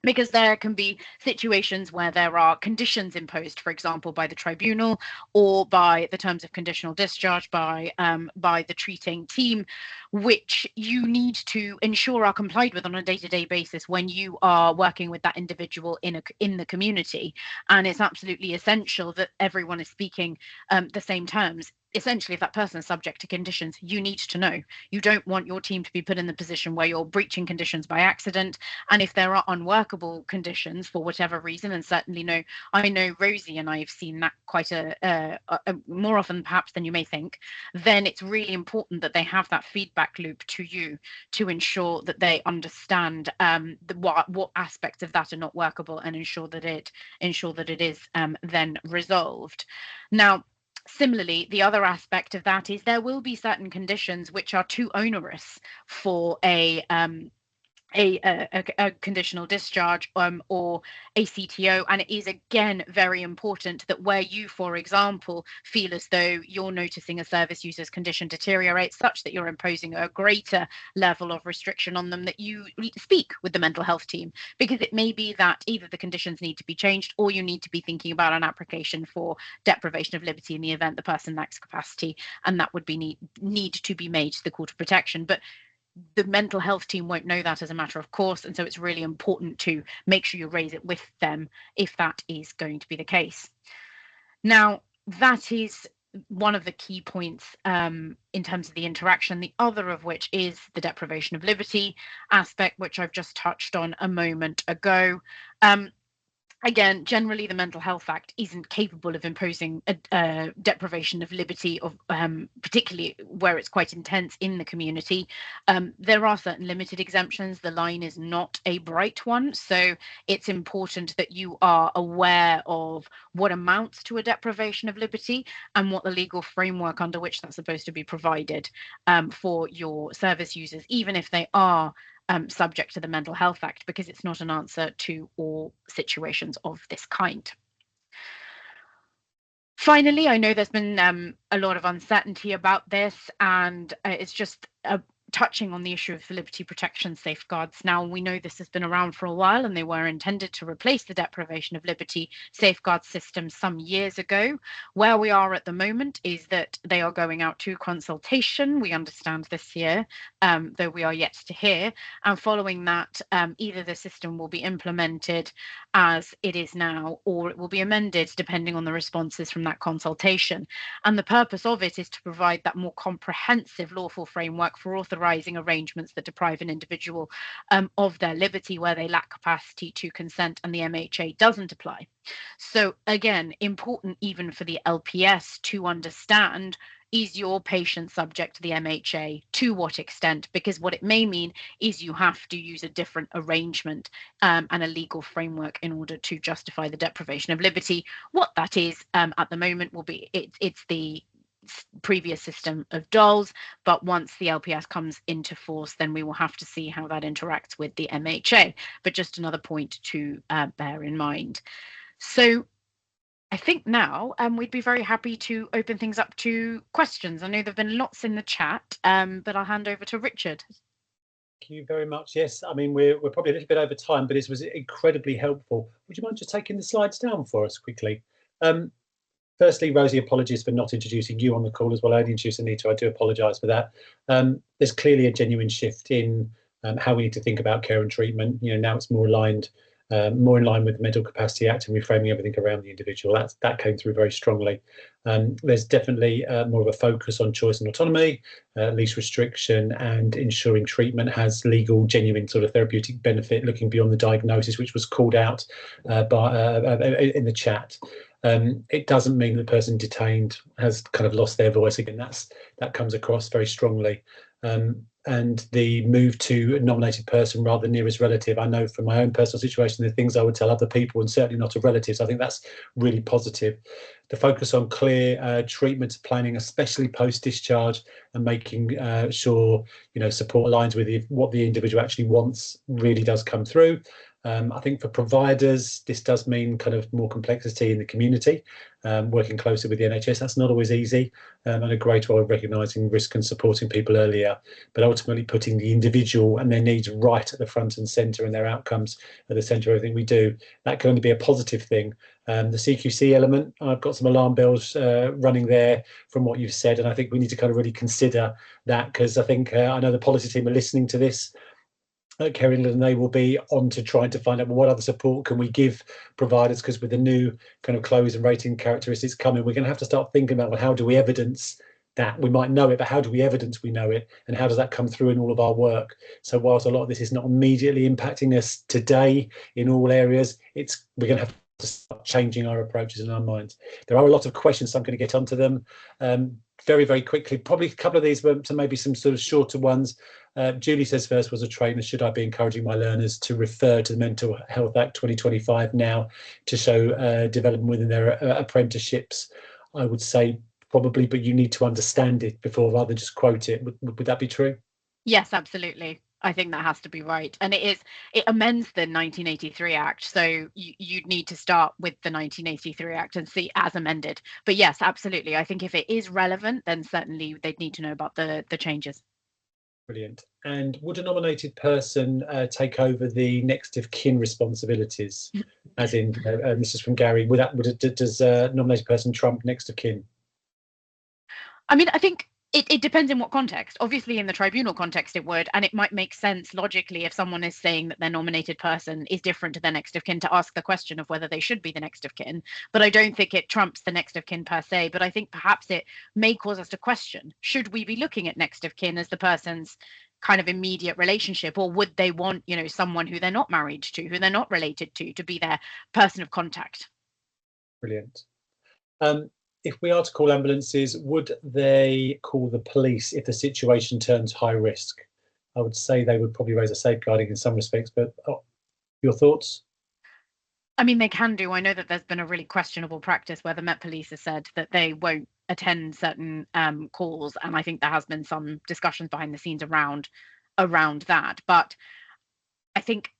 Because there can be situations where there are conditions imposed, for example, by the tribunal or by the terms of conditional discharge by the treating team, which you need to ensure are complied with on a day-to-day basis when you are working with that individual in the community. And it's absolutely essential that everyone is speaking the same terms. Essentially, if that person is subject to conditions, you need to know. You don't want your team to be put in the position where you're breaching conditions by accident. And if there are unworkable conditions for whatever reason, and certainly I know Rosie and I have seen that quite a more often perhaps than you may think, then it's really important that they have that feedback loop to you to ensure that they understand what aspects of that are not workable and ensure that it is then resolved. Now, similarly, the other aspect of that is there will be certain conditions which are too onerous for a conditional discharge or a CTO, and it is again very important that where you, for example, feel as though you're noticing a service user's condition deteriorate such that you're imposing a greater level of restriction on them, that you speak with the mental health team, because it may be that either the conditions need to be changed or you need to be thinking about an application for deprivation of liberty in the event the person lacks capacity, and that would be need to be made to the Court of Protection. But the mental health team won't know that as a matter of course, and so it's really important to make sure you raise it with them if that is going to be the case. Now, that is one of the key points in terms of the interaction, the other of which is the deprivation of liberty aspect, which I've just touched on a moment ago. Again, generally, the Mental Health Act isn't capable of imposing a deprivation of liberty, of particularly where it's quite intense in the community. There are certain limited exemptions. The line is not a bright one, so it's important that you are aware of what amounts to a deprivation of liberty and what the legal framework under which that's supposed to be provided for your service users, even if they are subject to the Mental Health Act, because it's not an answer to all situations of this kind. Finally, I know there's been a lot of uncertainty about this, and it's just touching on the issue of the liberty protection safeguards. Now, we know this has been around for a while, and they were intended to replace the deprivation of liberty safeguard system some years ago. Where we are at the moment is that they are going out to consultation, we understand this year, though we are yet to hear. And following that, either the system will be implemented as it is now, or it will be amended depending on the responses from that consultation. And the purpose of it is to provide that more comprehensive lawful framework for authorising arrangements that deprive an individual of their liberty where they lack capacity to consent and the MHA doesn't apply. So again, important even for the LPS to understand, is your patient subject to the MHA? To what extent? Because what it may mean is you have to use a different arrangement and a legal framework in order to justify the deprivation of liberty. What that is at the moment will be, it's the previous system of DOLS, but once the LPS comes into force, then we will have to see how that interacts with the MHA. But just another point to bear in mind. So I think now we'd be very happy to open things up to questions. I know there have been lots in the chat, but I'll hand over to Richard. Thank you very much. Yes, I mean, we're probably a little bit over time, but this was incredibly helpful. Would you mind just taking the slides down for us quickly? Firstly, Rosie, apologies for not introducing you on the call as well. I only introduced Anita. I do apologise for that. There's clearly a genuine shift in how we need to think about care and treatment. You know, now it's more aligned more in line with the Mental Capacity Act and reframing everything around the individual. That came through very strongly. There's definitely more of a focus on choice and autonomy, least restriction, and ensuring treatment has legal, genuine sort of therapeutic benefit, looking beyond the diagnosis, which was called out in the chat. It doesn't mean the person detained has kind of lost their voice. Again, that comes across very strongly. And the move to a nominated person rather than nearest relative, I know from my own personal situation, the things I would tell other people, and certainly not to relatives. I think that's really positive. The focus on clear treatment planning, especially post-discharge, and making sure support aligns with what the individual actually wants, really does come through. I think for providers, this does mean kind of more complexity in the community, working closely with the NHS. That's not always easy, and a great way of recognising risk and supporting people earlier, but ultimately putting the individual and their needs right at the front and centre, and their outcomes at the centre of everything we do. That can only be a positive thing. The CQC element, I've got some alarm bells running there from what you've said, and I think we need to kind of really consider that, because I think I know the policy team are listening to this. Kerry and they will be on to trying to find out, well, what other support can we give providers, because with the new kind of close and rating characteristics coming, we're going to have to start thinking about, well, how do we evidence that? We might know it, but how do we evidence we know it, and how does that come through in all of our work? So whilst a lot of this is not immediately impacting us today in all areas, we're going to have to start changing our approaches in our minds. There are a lot of questions, so I'm going to get onto them very, very quickly. Probably a couple of these were maybe some sort of shorter ones. Julie says, first, was a trainer, should I be encouraging my learners to refer to the Mental Health Act 2025 now to show development within their apprenticeships? I would say probably, but you need to understand it before rather just quote it. Would that be true? Yes, absolutely. I think that has to be right. And it amends the 1983 Act. So you'd need to start with the 1983 Act and see as amended. But yes, absolutely. I think if it is relevant, then certainly they'd need to know about the changes. Brilliant. And would a nominated person take over the next of kin responsibilities? As in, this is from Gary, does a nominated person trump next of kin? I mean, I think it depends in what context. Obviously, in the tribunal context, it would, and it might make sense logically if someone is saying that their nominated person is different to their next of kin to ask the question of whether they should be the next of kin. But I don't think it trumps the next of kin per se. But I think perhaps it may cause us to question, should we be looking at next of kin as the person's kind of immediate relationship, or would they want, someone who they're not married to, who they're not related to be their person of contact? Brilliant. If we are to call ambulances, would they call the police if the situation turns high risk? I would say they would probably raise a safeguarding in some respects, but your thoughts? I mean, they can do. I know that there's been a really questionable practice where the Met Police has said that they won't attend certain calls, and I think there has been some discussions behind the scenes around that. But I think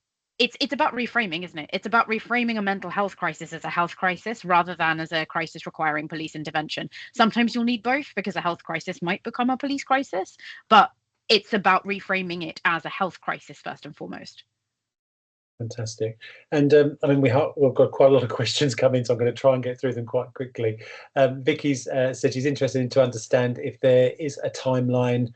it's about reframing, isn't it? It's about reframing a mental health crisis as a health crisis rather than as a crisis requiring police intervention. Sometimes you'll need both, because a health crisis might become a police crisis, but it's about reframing it as a health crisis first and foremost. Fantastic. And I mean, we've got quite a lot of questions coming, so I'm going to try and get through them quite quickly. Vicky's said she's interested in to understand if there is a timeline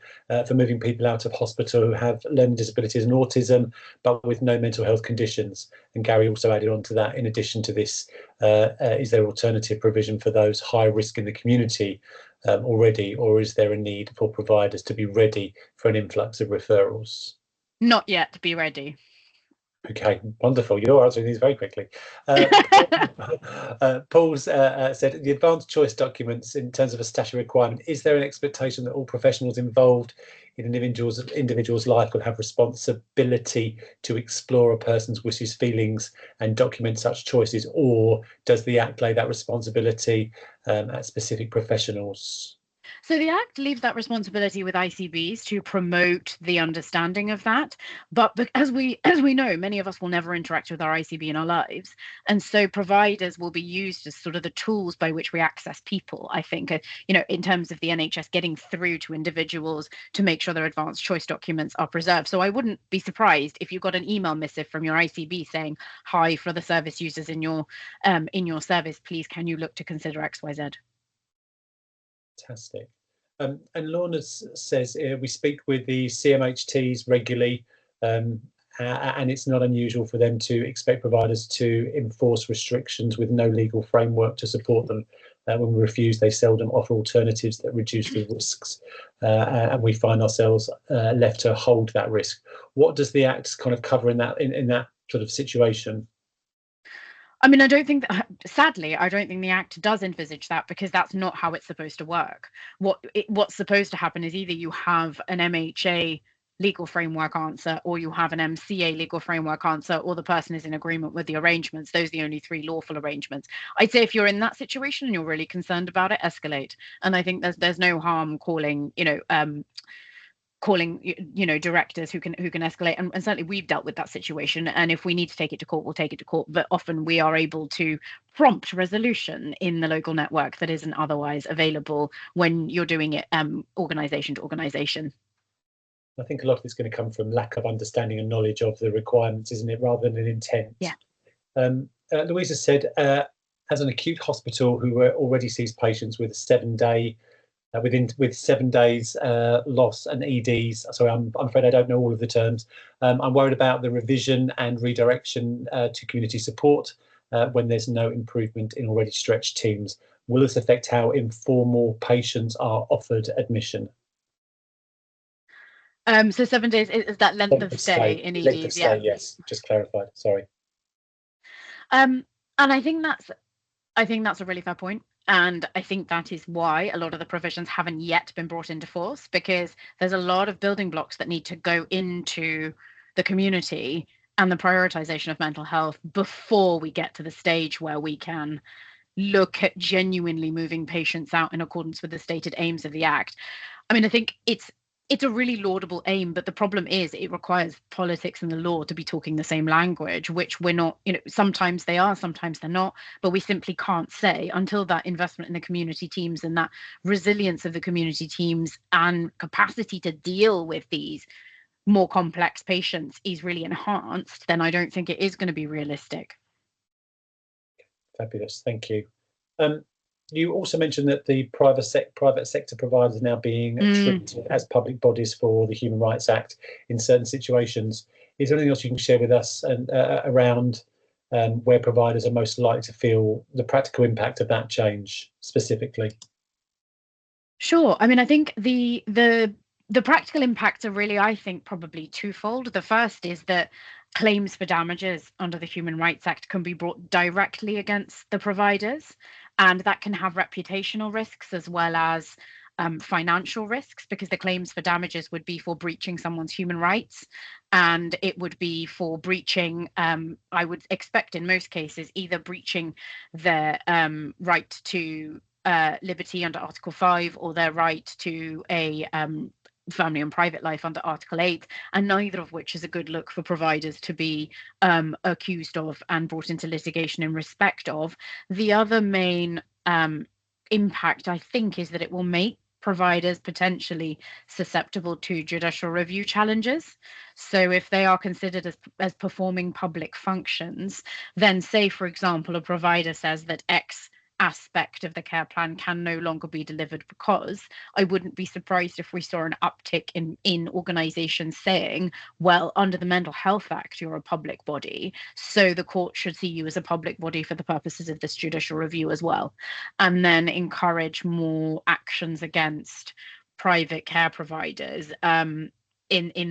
for moving people out of hospital who have learning disabilities and autism, but with no mental health conditions. And Gary also added on to that, in addition to this, is there alternative provision for those high risk in the community already, or is there a need for providers to be ready for an influx of referrals? Not yet to be ready. Okay, wonderful. You're answering these very quickly. Paul's said, the advanced choice documents in terms of a statutory requirement, is there an expectation that all professionals involved in an individual's life will have responsibility to explore a person's wishes, feelings and document such choices, or does the Act lay that responsibility at specific professionals? So the Act leaves that responsibility with ICBs to promote the understanding of that. But as we know, many of us will never interact with our ICB in our lives. And so providers will be used as sort of the tools by which we access people, I think, in terms of the NHS getting through to individuals to make sure their advanced choice documents are preserved. So I wouldn't be surprised if you got an email missive from your ICB saying, hi, for the service users in your service, please, can you look to consider XYZ? Fantastic. And Lorna says we speak with the CMHTs regularly, and and it's not unusual for them to expect providers to enforce restrictions with no legal framework to support them. When we refuse, they seldom offer alternatives that reduce the risks, and we find ourselves left to hold that risk. What does the Act kind of cover in that sort of situation? I mean, I don't think that, sadly, I don't think the Act does envisage that, because that's not how it's supposed to work. What's supposed to happen is either you have an MHA legal framework answer, or you have an MCA legal framework answer, or the person is in agreement with the arrangements. Those are the only three lawful arrangements. I'd say if you're in that situation and you're really concerned about it, escalate. And I think there's no harm calling, directors who can escalate, and certainly we've dealt with that situation, and if we need to take it to court, we'll take it to court, but often we are able to prompt resolution in the local network that isn't otherwise available when you're doing it organisation to organisation. I think a lot of it's going to come from lack of understanding and knowledge of the requirements, isn't it, rather than an intent. Yeah. Louisa said, as an acute hospital who already sees patients with a 7-day with 7 days loss and EDs. Sorry, I'm afraid I don't know all of the terms. I'm worried about the revision and redirection to community support when there's no improvement in already stretched teams. Will this affect how informal patients are offered admission? So 7 days is that length of stay in EDs? Length of stay, yes. Just clarified. Sorry. And I think that's a really fair point. And I think that is why a lot of the provisions haven't yet been brought into force, because there's a lot of building blocks that need to go into the community and the prioritisation of mental health before we get to the stage where we can look at genuinely moving patients out in accordance with the stated aims of the Act. I mean, I think it's a really laudable aim, but the problem is it requires politics and the law to be talking the same language, which we're not. Sometimes they are, sometimes they're not, but we simply can't say until that investment in the community teams and that resilience of the community teams and capacity to deal with these more complex patients is really enhanced, then I don't think it is going to be realistic. Fabulous, thank you. You also mentioned that the private sector providers are now being treated as public bodies for the Human Rights Act in certain situations. Is there anything else you can share with us around where providers are most likely to feel the practical impact of that change specifically? Sure. I mean, I think the practical impacts are really, I think, probably twofold. The first is that claims for damages under the Human Rights Act can be brought directly against the providers, and that can have reputational risks as well as financial risks, because the claims for damages would be for breaching someone's human rights, and it would be for breaching, I would expect in most cases, either breaching their right to liberty under Article 5 or their right to a family and private life under Article 8, and neither of which is a good look for providers to be accused of and brought into litigation in respect of. The other main impact, I think, is that it will make providers potentially susceptible to judicial review challenges. So if they are considered as performing public functions, then say, for example, a provider says that X aspect of the care plan can no longer be delivered, because I wouldn't be surprised if we saw an uptick in organisations saying, well, under the Mental Health Act, you're a public body, so the court should see you as a public body for the purposes of this judicial review as well, and then encourage more actions against private care providers in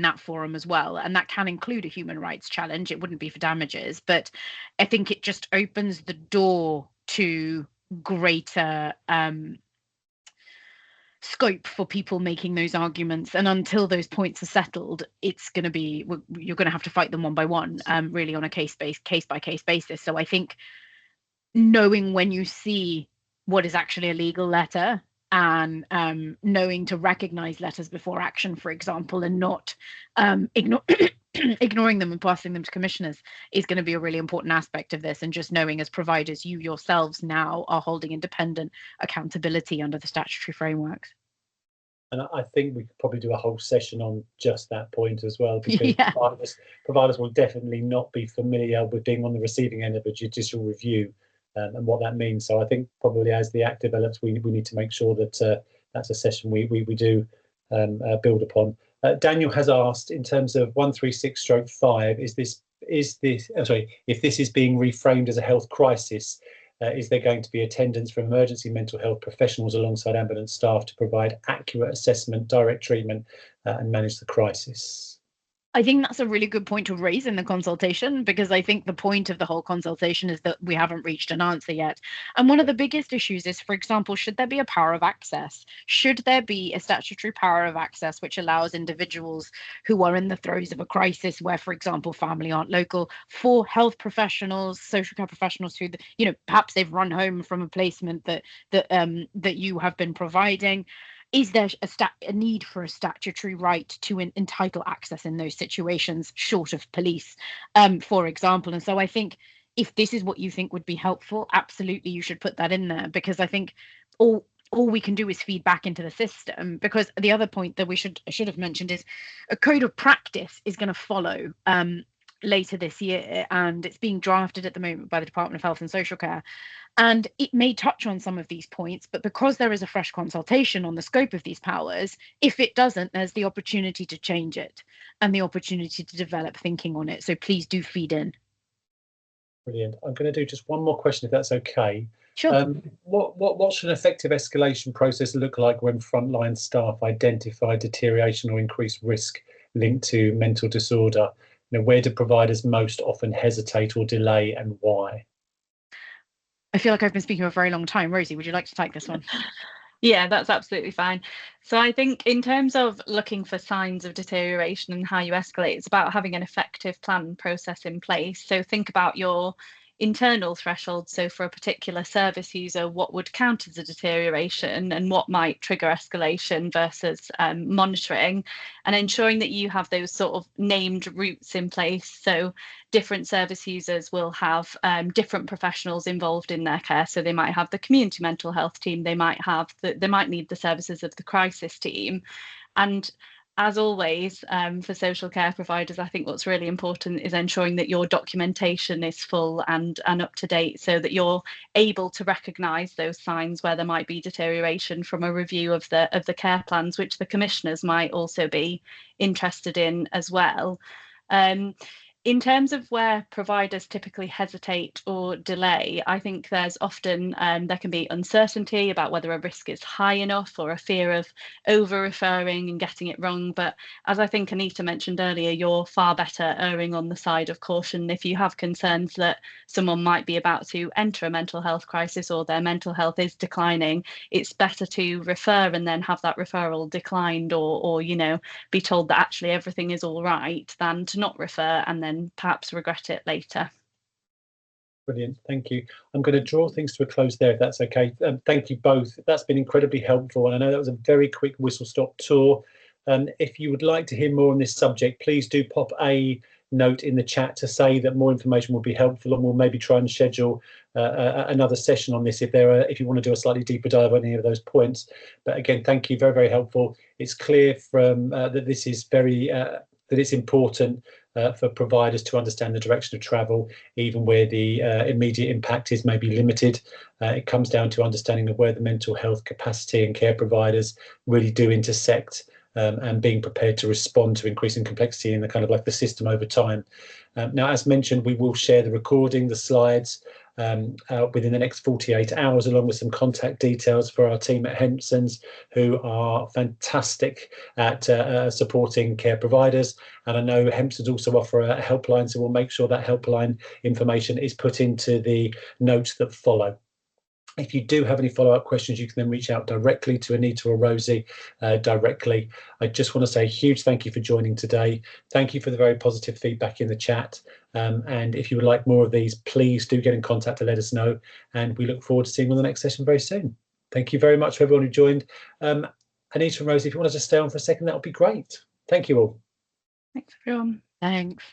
that forum as well. And that can include a human rights challenge. It wouldn't be for damages, but I think it just opens the door to greater scope for people making those arguments, and until those points are settled, it's going to be, you're going to have to fight them one by one, really on a case by case basis. So I think knowing when you see what is actually a legal letter, and knowing to recognize letters before action, for example, and not ignoring them and passing them to commissioners, is going to be a really important aspect of this. And just knowing, as providers, you yourselves now are holding independent accountability under the statutory frameworks. And I think we could probably do a whole session on just that point as well, because Yeah. providers will definitely not be familiar with being on the receiving end of a judicial review and what that means. So I think probably as the Act develops, we need to make sure that that's a session we do build upon. Daniel has asked, in terms of 136/5, if this is being reframed as a health crisis, is there going to be attendance for emergency mental health professionals alongside ambulance staff to provide accurate assessment, direct treatment, and manage the crisis? I think that's a really good point to raise in the consultation, because I think the point of the whole consultation is that we haven't reached an answer yet. And one of the biggest issues is, for example, should there be a power of access? Should there be a statutory power of access which allows individuals who are in the throes of a crisis where, for example, family aren't local, for health professionals, social care professionals who, perhaps they've run home from a placement that you have been providing? Is there a need for a statutory right to entitle access in those situations, short of police, for example? And so I think if this is what you think would be helpful, absolutely you should put that in there, because I think all we can do is feed back into the system. Because the other point that I should have mentioned is a code of practice is going to follow later this year, and it's being drafted at the moment by the Department of Health and Social Care. And it may touch on some of these points, but because there is a fresh consultation on the scope of these powers, if it doesn't, there's the opportunity to change it and the opportunity to develop thinking on it. So please do feed in. Brilliant. I'm going to do just one more question, if that's okay. Sure. What should an effective escalation process look like when frontline staff identify deterioration or increased risk linked to mental disorder? Where do providers most often hesitate or delay, and why? I feel like I've been speaking for a very long time. Rosie, would you like to take this one? Yeah, that's absolutely fine. So I think in terms of looking for signs of deterioration and how you escalate, it's about having an effective plan and process in place. So think about your internal threshold. So for a particular service user, what would count as a deterioration and what might trigger escalation versus monitoring, and ensuring that you have those sort of named routes in place. So different service users will have different professionals involved in their care. So they might have the community mental health team, they might need the services of the crisis team. And as always, for social care providers, I think what's really important is ensuring that your documentation is full and up to date, so that you're able to recognise those signs where there might be deterioration from a review of the care plans, which the commissioners might also be interested in as well. In terms of where providers typically hesitate or delay, I think there's often there can be uncertainty about whether a risk is high enough, or a fear of over-referring and getting it wrong. But as I think Anita mentioned earlier, you're far better erring on the side of caution. If you have concerns that someone might be about to enter a mental health crisis or their mental health is declining, it's better to refer and then have that referral declined, or be told that actually everything is all right, than to not refer and then perhaps regret it later. Brilliant, thank you. I'm going to draw things to a close there, if that's okay. Thank you both. That's been incredibly helpful, and I know that was a very quick whistle-stop tour. If you would like to hear more on this subject, please do pop a note in the chat to say that more information will be helpful, and we'll maybe try and schedule another session on this if you want to do a slightly deeper dive on any of those points. But again, thank you, very, very helpful. It's clear from that this is that it's important for providers to understand the direction of travel, even where the immediate impact is maybe limited. It comes down to understanding of where the mental health capacity and care providers really do intersect, and being prepared to respond to increasing complexity in the kind of like the system over time. Now, as mentioned, we will share the recording, the slides, within the next 48 hours, along with some contact details for our team at Hempsons, who are fantastic at supporting care providers. And I know Hempsons also offer a helpline, so we'll make sure that helpline information is put into the notes that follow. If you do have any follow-up questions, you can then reach out directly to Anita or Rosie directly. I just want to say a huge thank you for joining today. Thank you for the very positive feedback in the chat. And if you would like more of these, please do get in contact to let us know. And we look forward to seeing you on the next session very soon. Thank you very much for everyone who joined. Anita and Rosie, if you want to just stay on for a second, that would be great. Thank you all. Thanks, everyone. Thanks.